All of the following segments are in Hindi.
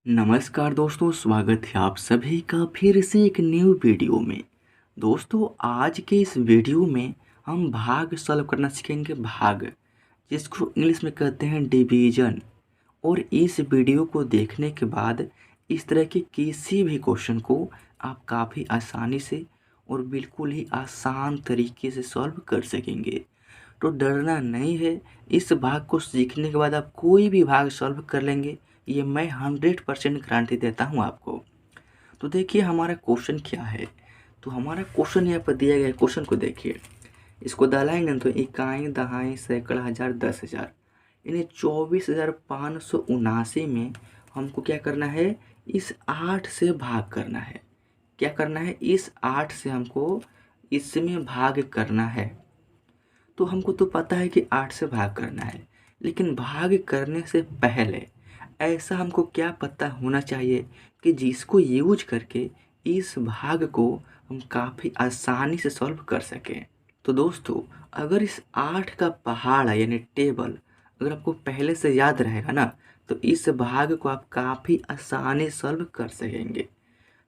नमस्कार दोस्तों, स्वागत है आप सभी का फिर से एक न्यू वीडियो में। दोस्तों, आज के इस वीडियो में हम भाग सॉल्व करना सीखेंगे। भाग, जिसको इंग्लिश में कहते हैं डिवीजन। और इस वीडियो को देखने के बाद इस तरह के किसी भी क्वेश्चन को आप काफ़ी आसानी से और बिल्कुल ही आसान तरीके से सॉल्व कर सकेंगे। तो डरना नहीं है, इस भाग को सीखने के बाद आप कोई भी भाग सॉल्व कर लेंगे, ये मैं 100% गारंटी देता हूँ आपको। तो देखिए हमारा क्वेश्चन क्या है। तो हमारा क्वेश्चन यहाँ पर दिया गया क्वेश्चन को देखिए। इसको दलाएंगे तो इकाई, दहाई, सैकड़ा, हज़ार, 10,000, इन्हें 24,579 में हमको क्या करना है, इस 8 से भाग करना है। क्या करना है, इस 8 से हमको इसमें भाग करना है। तो हमको तो पता है कि 8 से भाग करना है, लेकिन भाग करने से पहले ऐसा हमको क्या पता होना चाहिए कि जिसको यूज करके इस भाग को हम काफ़ी आसानी से सॉल्व कर सकें। तो दोस्तों, अगर इस 8 का पहाड़ा यानी टेबल अगर आपको पहले से याद रहेगा ना, तो इस भाग को आप काफ़ी आसानी से सॉल्व कर सकेंगे।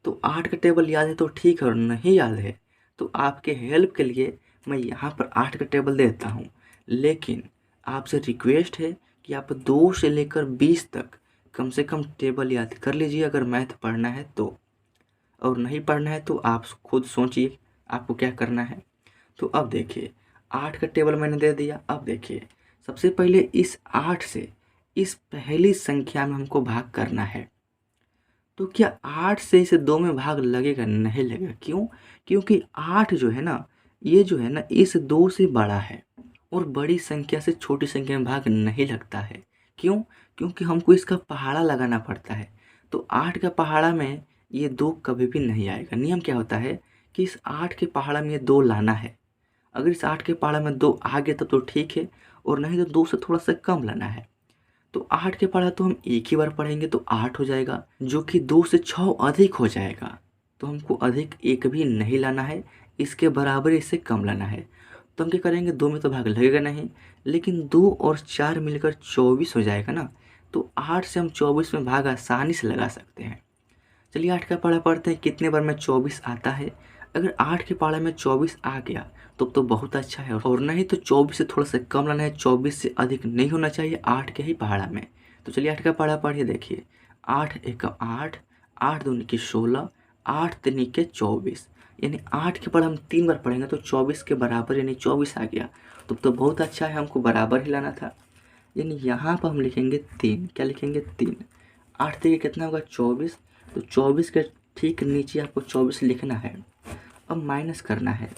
तो 8 का टेबल याद है तो ठीक है, और नहीं याद है तो आपके हेल्प के लिए मैं यहाँ पर 8 का टेबल देता हूँ। लेकिन आपसे रिक्वेस्ट है कि आप 2 से लेकर 20 तक कम से कम टेबल याद कर लीजिए, अगर मैथ पढ़ना है तो। और नहीं पढ़ना है तो आप खुद सोचिए आपको क्या करना है। तो अब देखिए, 8 का टेबल मैंने दे दिया। अब देखिए, सबसे पहले इस 8 से इस पहली संख्या में हमको भाग करना है। तो क्या 8 से इसे 2 में भाग लगेगा? नहीं लगेगा। क्यों? क्योंकि 8 जो है ना, ये जो है ना, इस 2 से बड़ा है और बड़ी संख्या से छोटी संख्या में भाग नहीं लगता है। क्यों? क्योंकि हमको इसका पहाड़ा लगाना पड़ता है। तो 8 का पहाड़ा में ये 2 कभी भी नहीं आएगा। नियम क्या होता है कि इस 8 के पहाड़ा में ये 2 लाना है। अगर इस 8 के पहाड़ा में 2 आ गया तब तो ठीक है, और नहीं तो 2 से थोड़ा सा कम लाना है। तो 8 के पढ़ा तो हम एक ही बार पढ़ेंगे तो 8 हो जाएगा, जो कि 2 से 6 अधिक हो जाएगा। तो हमको अधिक एक भी नहीं लाना है, इसके बराबर इससे कम लाना है। तो हम क्या करेंगे, 2 में तो भाग लगेगा नहीं, लेकिन 2 और 4 मिलकर 24 हो जाएगा ना। तो 8 से हम 24 में भाग आसानी से लगा सकते हैं। चलिए 8 का पढ़ा पढ़ते हैं, कितने बार में 24 आता है। अगर 8 के पहाड़े में 24 आ गया तो बहुत अच्छा है, और नहीं तो 24 से थोड़ा सा कम लाना है, 24 से अधिक नहीं होना चाहिए 8 के ही पहाड़ा में। तो चलिए 8 का पहाड़ा पढ़िए। देखिए, 8 एक 8, 8 दूनी की 16, 8 तीनी के 24, यानी 8 के पहाड़ा हम 3 बार पढ़ेंगे तो 24 के बराबर यानी 24 आ गया। तो बहुत अच्छा है, हमको बराबर ही लाना था। यानी यहाँ पर हम लिखेंगे 3। क्या लिखेंगे? 3। 8 तीन कितना होगा? 24। तो 24 के ठीक नीचे आपको 24 लिखना है। अब माइनस करना है,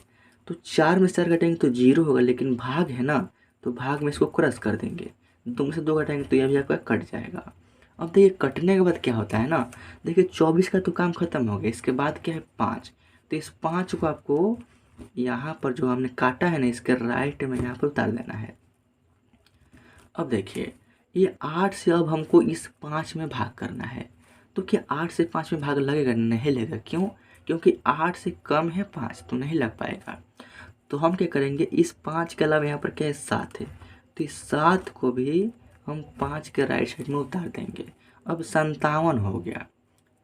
तो 4 में 4 घटाएंगे तो 0 होगा, लेकिन भाग है ना, तो भाग में इसको क्रॉस कर देंगे। 2 में से 2 घटाएंगे तो यह भी आपका कट जाएगा। अब देखिए कटने के बाद क्या होता है ना, देखिए 24 का तो काम खत्म हो गया। इसके बाद क्या है? 5। तो इस 5 को आपको यहाँ पर जो हमने काटा है ना, इसके राइट में यहाँ पर उतार देना है। अब देखिए, ये 8 से अब हमको इस 5 में भाग करना है। तो क्या 8 से 5 में भाग लगेगा? नहीं लगेगा। क्यों? क्योंकि 8 से कम है 5, तो नहीं लग पाएगा। तो हम क्या करेंगे, इस 5 के अलावा यहाँ पर क्या है? 7 है, तो इस 7 को भी हम 5 के राइट साइड में उतार देंगे। अब 57 हो गया,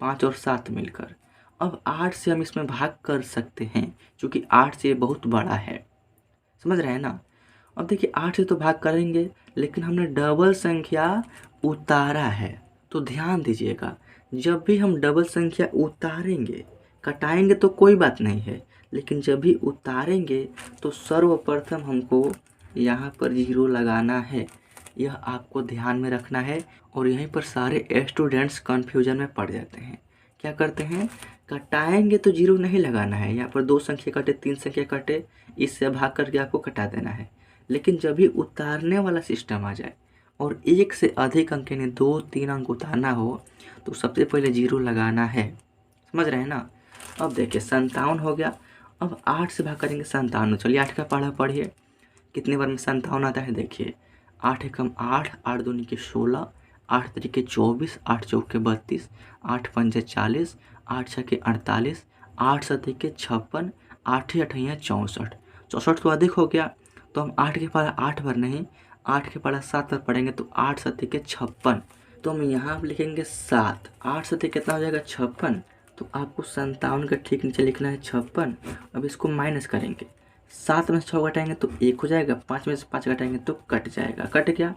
5 और 7 मिलकर। अब 8 से हम इसमें भाग कर सकते हैं, क्योंकि 8 से ये बहुत बड़ा है। समझ रहे हैं ना? अब देखिए 8 से तो भाग करेंगे, लेकिन हमने डबल संख्या उतारा है। तो ध्यान दीजिएगा, जब भी हम डबल संख्या उतारेंगे, कटाएंगे तो कोई बात नहीं है, लेकिन जब भी उतारेंगे तो सर्वप्रथम हमको यहाँ पर 0 लगाना है। यह आपको ध्यान में रखना है, और यहीं पर सारे स्टूडेंट्स कन्फ्यूजन में पड़ जाते हैं। क्या करते हैं, कटाएंगे तो 0 नहीं लगाना है। यहाँ पर 2 संख्या कटे, 3 संख्या कटे, इससे भाग करके आपको कटा देना है। लेकिन जब भी उतारने वाला सिस्टम आ जाए और 1 से अधिक अंक यानी 2-3 अंक उतारना हो, तो सबसे पहले 0 लगाना है। समझ रहे हैं ना? अब देखिए 57 हो गया। अब 8 से भाग करेंगे 57। चलिए 8 का पढ़ा पढ़िए, कितने बार में 57 आता है। देखिए 8 एकम 8, 8 दूनी के 16, 8 तरीके 24, 8 चौके 32, 8 पंजे 40, 8 छके 48, 8 सतके 56, 8 अठैया 64। 64 तो अधिक हो गया, तो हम 8 के पढ़ा 8 बार नहीं, 8 के पढ़ा 7 बार पढ़ेंगे तो 8 सतके 56, तो हम यहाँ पे लिखेंगे 7, 8 से कितना हो जाएगा 56। तो आपको 57 का ठीक नीचे लिखना है 56। अब इसको माइनस करेंगे, 7 में से 6 घटाएंगे तो 1 हो जाएगा, 5 में से 5 घटाएंगे तो कट जाएगा, कट गया।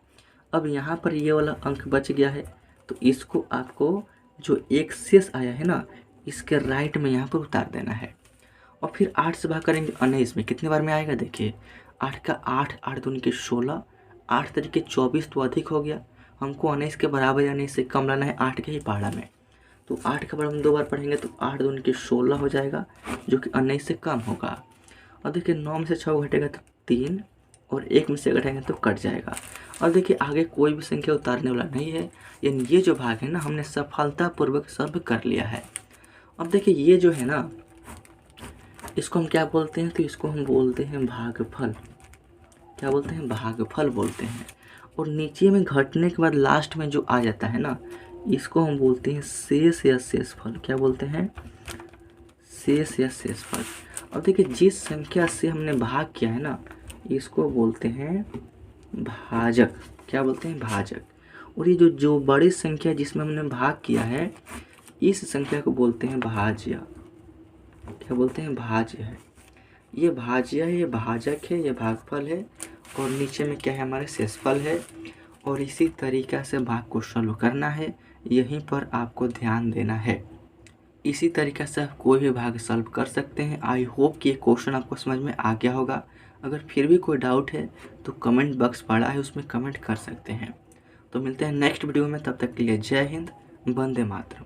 अब यहाँ पर ये वाला अंक बच गया है, तो इसको आपको जो एक शेष आया है ना, इसके राइट में यहाँ पर उतार देना है। और फिर 8 से भाग करेंगे 19 में, कितने बार में आएगा देखिए, 8 का 8, 8 दूनी के 16, 8 तरीके 24 तो अधिक हो गया। हमको 19 के बराबर यानी इससे कम लाना है 8 के ही पहाड़ा में। तो 8 के बराबर हम 2 बार पढ़ेंगे तो 8 दूनी के 16 हो जाएगा, जो कि 19 से कम होगा। और देखिए 9 में से 6 घटेगा तो 3, और 1 में से घटाएंगे तो कट जाएगा। और देखिए आगे कोई भी संख्या उतारने वाला नहीं है, यानी ये जो भाग है ना हमने सफलतापूर्वक सॉल्व कर लिया है। अब देखिए ये जो है ना, इसको हम क्या बोलते हैं, तो इसको हम बोलते हैं भागफल। क्या बोलते हैं, भागफल बोलते हैं। और नीचे में घटने के बाद लास्ट में जो आ जाता है ना, इसको हम बोलते हैं शेष या शेषफल। क्या बोलते हैं, शेष या शेषफल। अब देखिए जिस संख्या से हमने भाग किया है ना, इसको बोलते हैं भाजक। क्या बोलते हैं, भाजक। और ये जो बड़ी संख्या जिसमें हमने भाग किया है, इस संख्या को बोलते हैं भाज्य। क्या बोलते हैं, भाज्य है। ये भाज्य है, ये भाजक है, ये भागफल है, और नीचे में क्या है, हमारे शेषफल है। और इसी तरीक़ा से भाग को सॉल्व करना है, यहीं पर आपको ध्यान देना है। इसी तरीक़े से आप कोई भी भाग सॉल्व कर सकते हैं। आई होप कि ये क्वेश्चन आपको समझ में आ गया होगा। अगर फिर भी कोई डाउट है तो कमेंट बॉक्स पड़ा है, उसमें कमेंट कर सकते हैं। तो मिलते हैं नेक्स्ट वीडियो में, तब तक के लिए जय हिंद, वंदे मातरम।